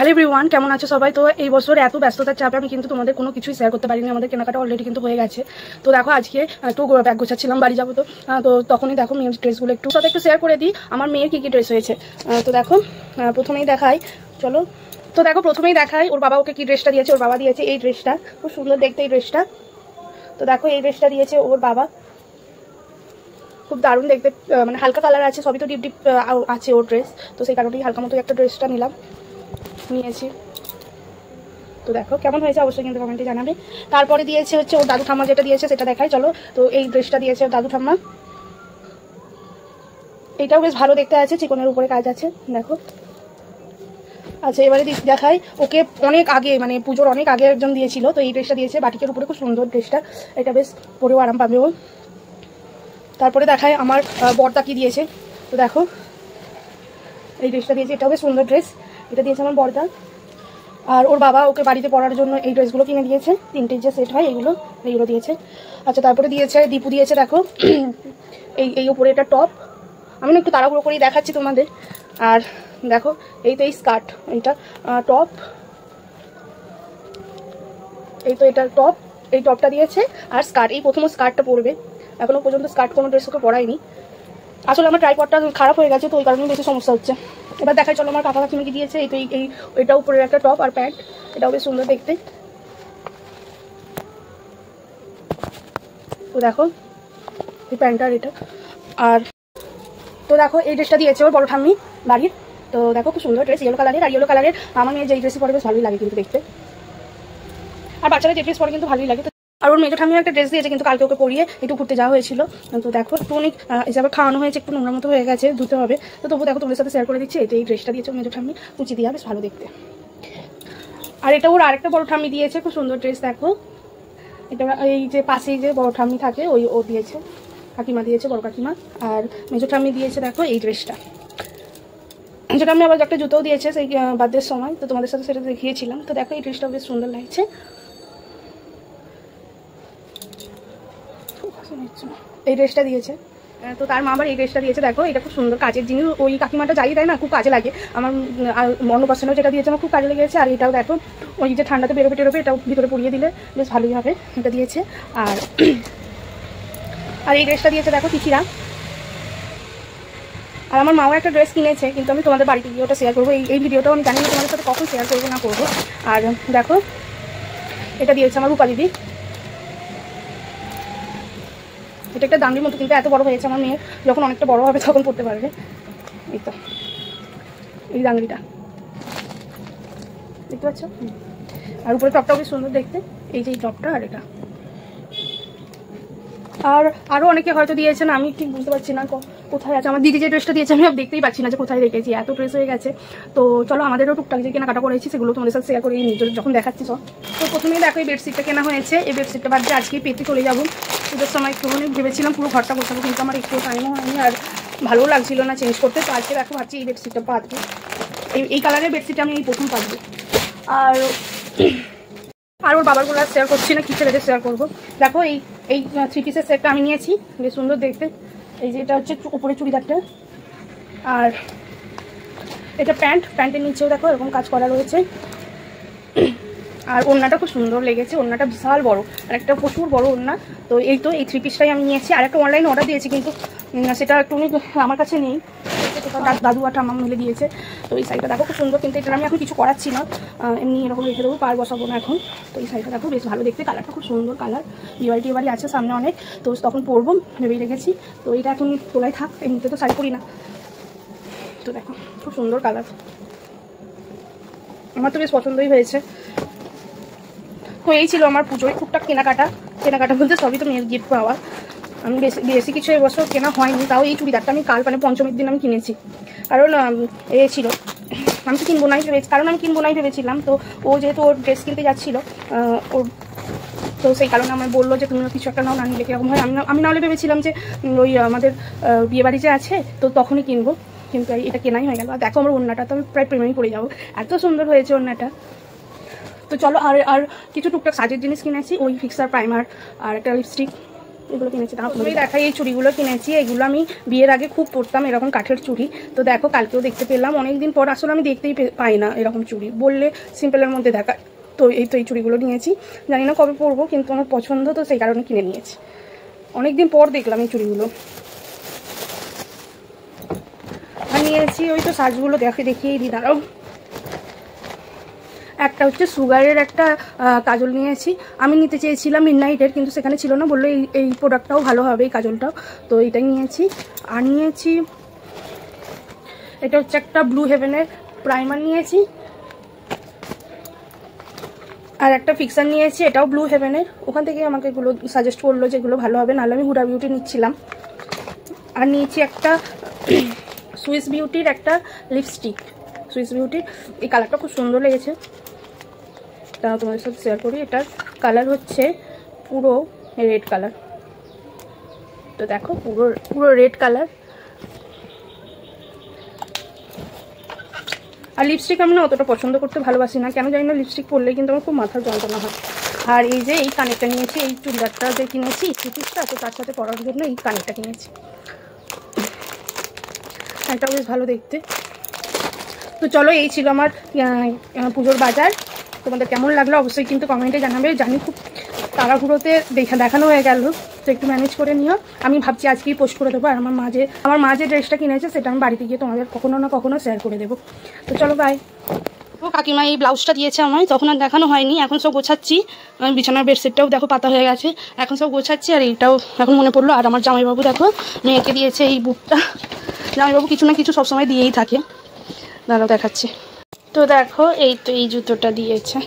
Hello everyone, কেমন আছো সবাই? তো এই বছর এত ব্যস্ততার চাপে আমি কিন্তু তোমাদের কোনো কিছুই শেয়ার করতে পারিনি। আমাদের কেনাকাটা অলরেডি কিন্তু হয়ে গেছে। তো দেখো আজকে একটু ব্যাগ গোছাচ্ছিলাম, বাড়ি যাবো। তো তখনই দেখো মেয়ের ড্রেসগুলো একটু সাথে একটু শেয়ার করে দিই আমার মেয়ের কী কী ড্রেস হয়েছে। তো দেখো প্রথমেই দেখাই, চলো। তো দেখো প্রথমেই দেখাই ওর বাবা ওকে কী ড্রেসটা দিয়েছে। ওর বাবা দিয়েছে এই ড্রেসটা, খুব সুন্দর দেখতে এই ড্রেসটা। তো দেখো এই ড্রেসটা দিয়েছে ওর বাবা, খুব দারুণ দেখতে, মানে হালকা কালার আছে, সবই তো ডিপ ডিপ আছে ওর ড্রেস। তো সেই কারণেই হালকা মতো একটা ড্রেসটা নিয়েছি। তো দেখো কেমন হয়েছে অবশ্যই কিন্তু কমেন্টে জানাবে। তারপরে দিয়েছে হচ্ছে ওর দাদু ঠাম্মা, যেটা দিয়েছে সেটা দেখাই চলো। তো এই ড্রেসটা দিয়েছে ওর দাদু ঠাম্মা, এইটাও বেশ ভালো দেখতে আছে, চিকনের উপরে কাজ আছে দেখো। আচ্ছা এবারে দেখাই ওকে অনেক আগে, মানে পুজোর অনেক আগে একজন দিয়েছিল। তো এই ড্রেসটা দিয়েছে বাটিকের উপরে, খুব সুন্দর ড্রেসটা, এটা বেশ পরেও আরাম পাবে ও। তারপরে দেখায় আমার বড়দা কি দিয়েছে। তো দেখো এই ড্রেসটা দিয়েছে, এটাও বেশ সুন্দর ড্রেস, এটা দিয়েছে আমার বড়দা। আর ওর বাবা ওকে বাড়িতে পরার জন্য এই ড্রেসগুলো কিনে দিয়েছে, তিনটে যে সেট হয় এইগুলো দিয়েছে। আচ্ছা তারপরে দিয়েছে দীপু দিয়েছে দেখো এই উপরে এটা টপ, আমি না একটু তাড়াহুড়ো করেই দেখাচ্ছি তোমাদের। আর দেখো এই তো এই স্কার্ট, এইটা টপ, এই তো এটা টপ, এই টপটা দিয়েছে। আর স্কার্ট, এই প্রথম স্কার্টটা পরবে, এখনো পর্যন্ত স্কার্ট কোনো ড্রেস ওকে পরায়নি। আসলে আমার ট্রাইপডটা খারাপ হয়ে গেছে, তো ওই কারণে বেশি সমস্যা হচ্ছে। এবার দেখাই চলো আমার কাকা কাকিমা কি দিয়েছে। এই তো এটা উপরে একটা টপ আর প্যান্ট, এটাও বেশ সুন্দর দেখতে। তো দেখো এই প্যান্টটা আর এটা। আর তো দেখো এই ড্রেসটা দিয়েছে ওর বড় ঠাম্মি বাড়ির। তো দেখো খুব সুন্দর ড্রেস, ইয়েলো কালারের। আর ইয়েলো কালারের আমার মেয়ে যেই ড্রেসই পরে বেশ ভালোই লাগে কিন্তু দেখতে, আর বাচ্চারা যে ড্রেস পরে কিন্তু ভালোই লাগে। আর ওর মেয়েটা ঠাম্মি একটা ড্রেস দিয়েছে, কিন্তু কালকে ওকে পরিয়ে একটু ঘুরতে যাওয়া হয়েছিল। তো দেখো একটু অনেক হিসাবে খাওয়ানো হয়েছে, একটু নোংরা মতো হয়ে গেছে, ধুতে হবে। তো তবু দেখো তোমাদের সাথে শেয়ার করে দিচ্ছি। এই ড্রেসটা দিয়েছে ওর মেয়েটা ঠাম্মি, কুচি দিয়া, বেশ ভালো দেখতে। আর এটা ওর আরেকটা বড় ঠাম্মি দিয়েছে, খুব সুন্দর ড্রেস দেখো। এটা এই যে পাশেই যে বড় ঠাম্মি থাকে ও দিয়েছে, কাকিমা দিয়েছে, বড় কাকিমা। আর মেজো ঠাম্মি দিয়েছে দেখো এই ড্রেসটা, যেটা আমি আবার একটা জুতোও দিয়েছে সেই বার্থডের সময়, তো তোমাদের সাথে সেটা দেখিয়েছিলাম। তো দেখো এই ড্রেসটা বেশ সুন্দর লাগছে, এই ড্রেসটা দিয়েছে। তো তার মা আবার এই ড্রেসটা দিয়েছে দেখো, এটা খুব সুন্দর কাজের জিনিস, ওই কাকিমাটা যাই দেয় না খুব কাজে লাগে। আমার অন্নপ্রাশনেও যেটা দিয়েছে আমার খুব কাজে লেগেছে। আর এটাও দেখো ওই যে ঠান্ডাতে বেরোবে এটাও ভিতরে পরিয়ে দিলে বেশ ভালোই হবে, এটা দিয়েছে। আর এই ড্রেসটা দিয়েছে দেখো তিথিরা। আর আমার মাও একটা ড্রেস কিনেছে, কিন্তু আমি তোমাদের বাড়িতে গিয়ে ওটা শেয়ার করবো। এই ভিডিওটাও আমি জানি না তোমাদের সাথে কখন শেয়ার করবো না করবো। আর দেখো এটা দিয়েছে আমার রূপা দিদি, এটা একটা দাঙ্গির মতো, কিন্তু এত বড় হয়েছে আমার মেয়ে, যখন অনেকটা বড় হবে তখন পড়তে পারবে। এই তো এই দাঙ্গিটা দেখতে পাচ্ছ। আর উপরে টপটাও বেশ সুন্দর দেখতে, এই যে এই টপটা আর এটা। আর আরও অনেকে হয়তো দিয়েছেন, আমি ঠিক বুঝতে পারছি না কোথায় আছে। আমার দিদি যে ড্রেসটা দিয়েছে আমি দেখতেই পাচ্ছি না যে কোথায় রেখেছি, এত ড্রেস হয়ে গেছে। তো চলো আমাদেরও টুকটাক যে কেনাকাটা করেছি সেগুলো তোমাদের সাথে শেয়ার করে যখন দেখাচ্ছি সব। তো প্রথমেই দেখো এই বেডশিটটা কেনা হয়েছে, এই বেডশিটটা বাদ দিয়ে আজকেই পেতে চলে যাবো। পুজোর সময় একটুখানি ভেবেছিলাম পুরো ঘরটা বসাবো, কিন্তু আমার একটু টাইমও হয়নি আর ভালোও লাগছিল না চেঞ্জ করতে। তো আজকে দেখো ভাবছি এই বেডশিটটা পাতবো, এই কালারের বেডশিটটা আমি এই প্রথম পাতবো। আর ওর বাবারগুলো শেয়ার করছি না, কি ছেলেদের শেয়ার করবো। দেখো এই 3 পিসের সেটটা আমি নিয়েছি, বেশ সুন্দর দেখতে। এই যে এটা হচ্ছে উপরে চুড়িদারটা, আর এটা প্যান্টের নিচেও দেখো এরকম কাজ করা রয়েছে। আর ওড়নাটা খুব সুন্দর লেগেছে, ওড়নাটা বিশাল বড়, আর একটা প্রচুর বড় ওড়না। তো এই 3 পিসটাই আমি নিয়েছি। আর একটা অনলাইনে অর্ডার দিয়েছি, কিন্তু সেটা একটু আমার কাছে নেই, দাদু আর ঠাম্মা মিলে দিয়েছে। তো এই শাড়িটা দেখো খুব সুন্দর, কিন্তু এটা আমি এখন কিছু করাচ্ছি না, এমনি এরকম রেখে দেবো, পার বসাবো না এখন। তো এই শাড়িটা দেখো বেশ ভালো দেখতে, কালারটা খুব সুন্দর কালার, দিওয়ালি আছে সামনে অনেক, তো তখন পরবো ভেবেই রেখেছি। তো এটা এখন তোলাই থাক, এমনিতে তো শাড়ি পরি না। তো দেখো খুব সুন্দর কালার, আমার তো বেশ পছন্দই হয়েছে। তো এই ছিল আমার পুজোয় টুকটাক কেনাকাটা বলতে সবই তো মেয়ের গিফট পাওয়া। আমি বেশি কিছু এবছর কেনা হয়নি, তাও এই চুড়িদারটা আমি কাল মানে পঞ্চমীর দিন আমি কিনেছি। কারণ ছিল আমি তো কিনবো নাই ভেবেছিলাম। তো ও যেহেতু ওর ড্রেস কিনতে যাচ্ছিলো ওর, তো সেই কারণে আমার বললো যে তুমিও কিছু একটা নাও, না নিলে কীরকম হয়। আমি নাহলে ভেবেছিলাম যে ওই আমাদের বিয়েবাড়ি যে আছে তো তখনই কিনবো, কিন্তু এটা কেনাই হয়ে গেল। আর দেখো আমার ওড়নাটা তো আমি প্রায় প্রেমেই পড়ে যাবো, এত সুন্দর হয়েছে ওড়নাটা। তো চলো আর কিছু টুকটাক সাজের জিনিস কিনেছি, ওই ফিক্সার, প্রাইমার আর একটা লিপস্টিক, এগুলো কিনেছি। আমি দেখাই এই চুড়িগুলো কিনেছি। এগুলো আমি বিয়ের আগে খুব পরতাম, এরকম কাঠের চুড়ি। তো দেখো কালকেও দেখতে পেলাম, অনেকদিন পর। আসলে আমি দেখতেই পাই না এরকম চুড়ি, বললে সিম্পলের মধ্যে দেখা। তো এই চুড়িগুলো নিয়েছি, জানি না কবে পরবো, কিন্তু আমার পছন্দ, তো সেই কারণে কিনে নিয়েছি। অনেকদিন পর দেখলাম এই চুড়িগুলো। আর নিয়েছি ওই তো সাজগুলো দেখিয়েই দিই, দাঁড়াও। একটা হচ্ছে সুগারের একটা কাজল নিয়েছি। আমি নিতে চেয়েছিলাম মিডনাইটের, কিন্তু সেখানে ছিল না, বললো এই প্রোডাক্টটাও ভালো হবে, এই কাজলটাও। তো এইটাই নিয়েছি। আর নিয়েছি এটা হচ্ছে একটা ব্লু হেভেনের প্রাইমার নিয়েছি। আর একটা ফিক্সার নিয়েছি, এটাও ব্লু হেভেনের। ওখান থেকে আমাকে এগুলো সাজেস্ট করলো যেগুলো ভালো হবে, নাহলে আমি হুডা বিউটি নিচ্ছিলাম। আর নিয়েছি একটা সুইস বিউটির একটা লিপস্টিক। সুইস বিউটির এই কালারটা খুব সুন্দর লেগেছে, তা তোমাদের সাথে শেয়ার করি। এটার কালার হচ্ছে পুরো রেড কালার। তো দেখো পুরো রেড কালার। আর লিপস্টিক আমি না অতটা পছন্দ করতে ভালোবাসি না, কেন জানি না, লিপস্টিক পরলে কিন্তু আমার খুব মাথার যন্ত্রণা হয়। আর এই যে এই কানেরটা নিয়েছি, এই চুড়িদারটা যে কিনেছি পিসটা, তো তার সাথে পরার জন্য এই কানেরটা কিনেছি। এটা বেশ ভালো দেখতে। তো চলো, এই ছিল আমার পুজোর বাজার। তোমাদের কেমন লাগলো অবশ্যই কিন্তু কমেন্টে জানাবে। জানি খুব তাড়াহুড়োতে দেখানো হয়ে গেল, তো একটু ম্যানেজ করে নিও। আমি ভাবছি আজকেই পোস্ট করে দেবো। আর আমার মা যে ড্রেসটা কিনেছে সেটা আমি বাড়িতে গিয়ে তোমাদের কখনো না কখনো শেয়ার করে দেবো। তো চলো, বাই। ও কাকিমা এই ব্লাউজটা দিয়েছে আমায়, তখন আর দেখানো হয়নি। এখন সব গোছাচ্ছি। আমি বিছানার বেডশিটটাও দেখো পাতা হয়ে গেছে, এখন সব গোছাচ্ছি। আর এইটাও এখন মনে পড়লো। আর আমার জামাইবাবু দেখো মেয়েকে দিয়েছে এই বুটটা। জামাইবাবু কিছু না কিছু সবসময় দিয়েই থাকে, দাঁড়াও দেখাচ্ছি। তো দেখো এই তো এই জুতোটা দিয়েছে।